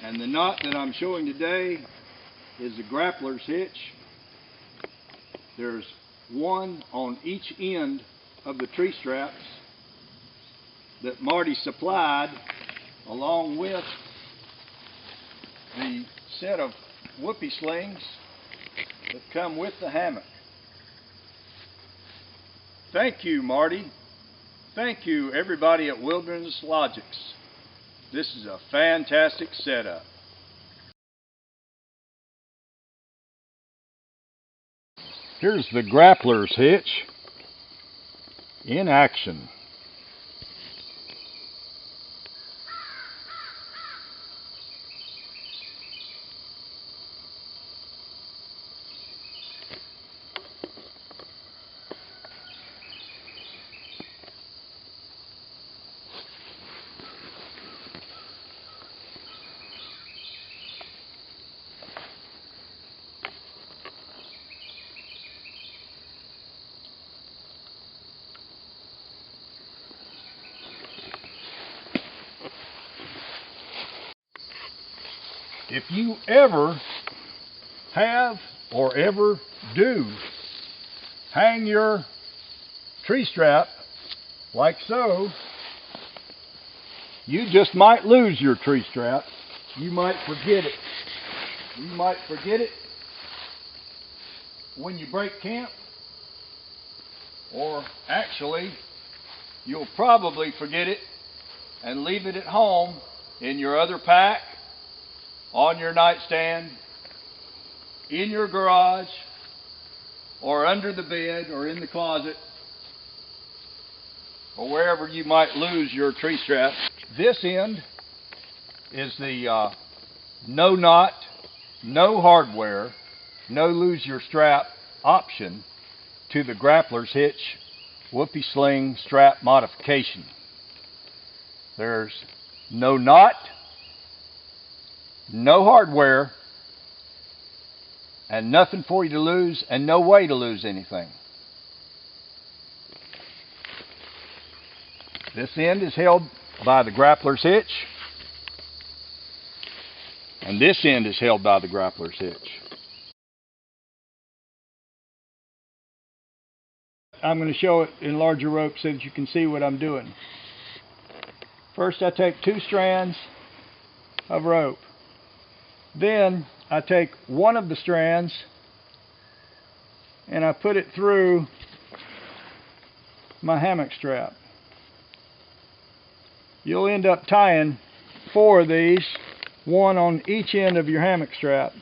And the knot that I'm showing today is the Grapplers Hitch. There's one on each end of the tree straps that Marty supplied, along with the set of whoopee slings that come with the hammock. Thank you, Marty. Thank you, everybody at Wilderness Logics. This is a fantastic setup. Here's the Grapplers Hitch in action. If you ever have or ever do hang your tree strap like so, you just might lose your tree strap. You might forget it. You might forget it when you break camp, or actually you'll probably forget it and leave it at home in your other pack, on your nightstand, in your garage, or under the bed, or in the closet, or wherever you might lose your tree strap. This end is the no knot, no hardware, no lose your strap option to the Grapplers Hitch whoopee sling strap modification. There's no knot, no hardware, and nothing for you to lose, and no way to lose anything. This end is held by the Grapplers Hitch, and this end is held by the Grapplers Hitch. I'm going to show it in larger rope so that you can see what I'm doing. First, I take 2 strands of rope. Then I take one of the strands and I put it through my hammock strap. You'll end up tying 4 of these, one on each end of your hammock strap.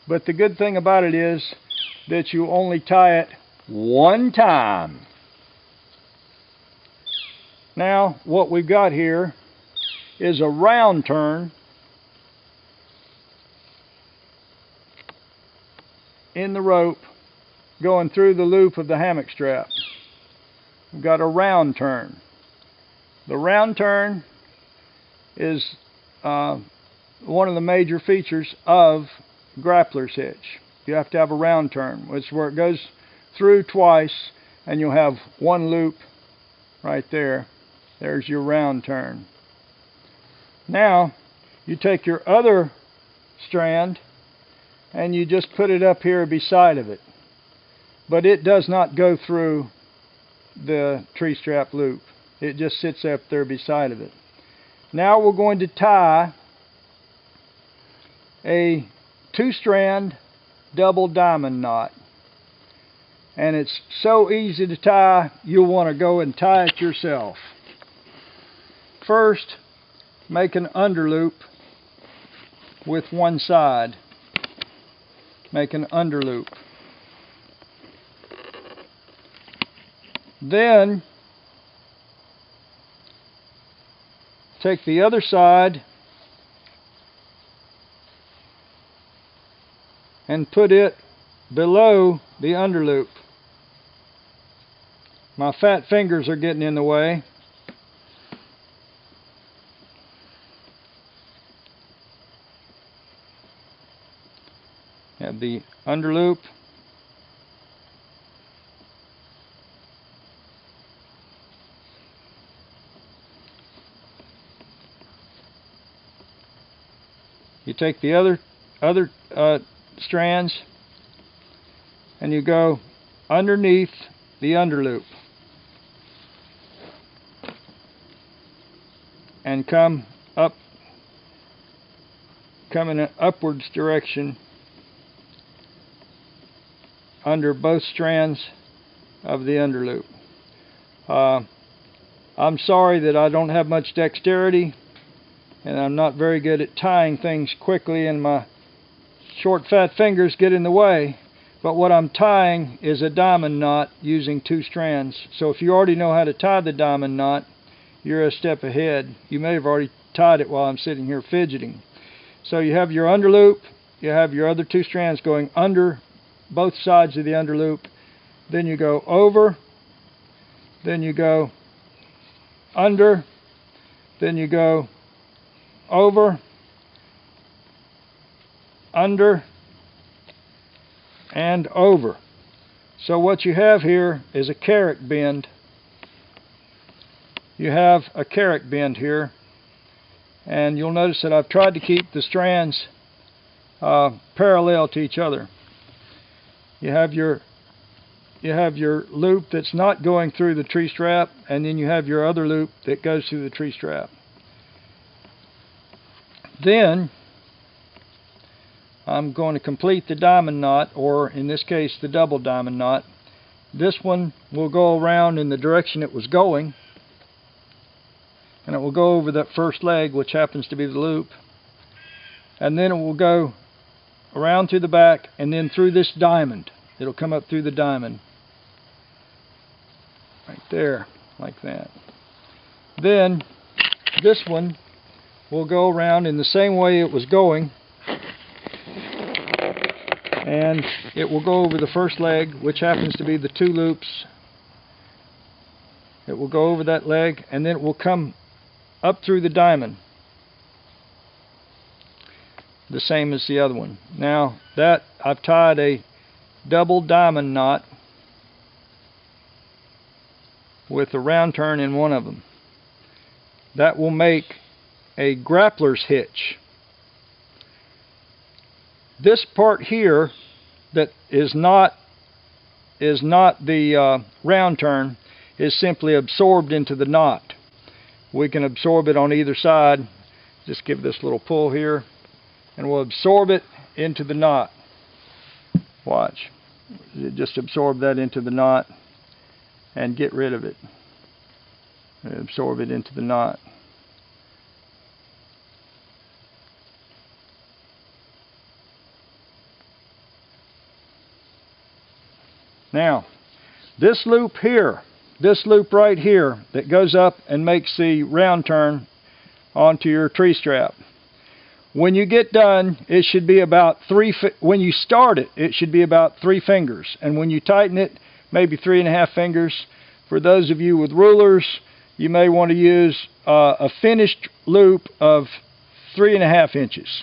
But the good thing about it is that you only tie it one time. Now what we've got here is a round turn in the rope going through the loop of the hammock strap. We've got a round turn. The round turn is one of the major features of Grapplers Hitch. You have to have a round turn. It's where it goes through twice and you'll have one loop right there. There's your round turn. Now you take your other strand and you just put it up here beside of it. But it does not go through the tree strap loop. It just sits up there beside of it. Now we're going to tie a 2-strand double diamond knot. And it's so easy to tie, you'll want to go and tie it yourself. First, make an underloop with one side. Make an underloop. Then take the other side and put it below the underloop. My fat fingers are getting in the way. Have the underloop. You take the other strands and you go underneath the underloop and come in an upwards direction under both strands of the underloop. I'm sorry that I don't have much dexterity and I'm not very good at tying things quickly, and my short fat fingers get in the way, but what I'm tying is a diamond knot using 2 strands. So if you already know how to tie the diamond knot, you're a step ahead. You may have already tied it while I'm sitting here fidgeting. So you have your underloop, you have your other 2 strands going under both sides of the underloop, then you go over, then you go under, then you go over, under, and over. So what you have here is a carrot bend. You have a carrot bend here, and you'll notice that I've tried to keep the strands parallel to each other. You have your loop that's not going through the tree strap, and then you have your other loop that goes through the tree strap. Then I'm going to complete the diamond knot, or in this case the double diamond knot. This one will go around in the direction it was going, and it will go over that first leg, which happens to be the loop, and then it will go around through the back and then through this diamond. It'll come up through the diamond right there, like that. Then this one will go around in the same way it was going, and it will go over the first leg, which happens to be the 2 loops. It will go over that leg, and then it will come up through the diamond, the same as the other one. Now that I've tied a double diamond knot with a round turn in one of them. That will make a grappler's hitch. This part here that is not the round turn is simply absorbed into the knot. We can absorb it on either side. Just give this little pull here and we'll absorb it into the knot. Watch. Just absorb that into the knot and get rid of it. Absorb it into the knot. Now, this loop here, this loop right here that goes up and makes the round turn onto your tree strap. When you get done, it should be about when you start it, it should be about 3 fingers. And when you tighten it, maybe 3.5 fingers. For those of you with rulers, you may want to use a finished loop of 3.5 inches.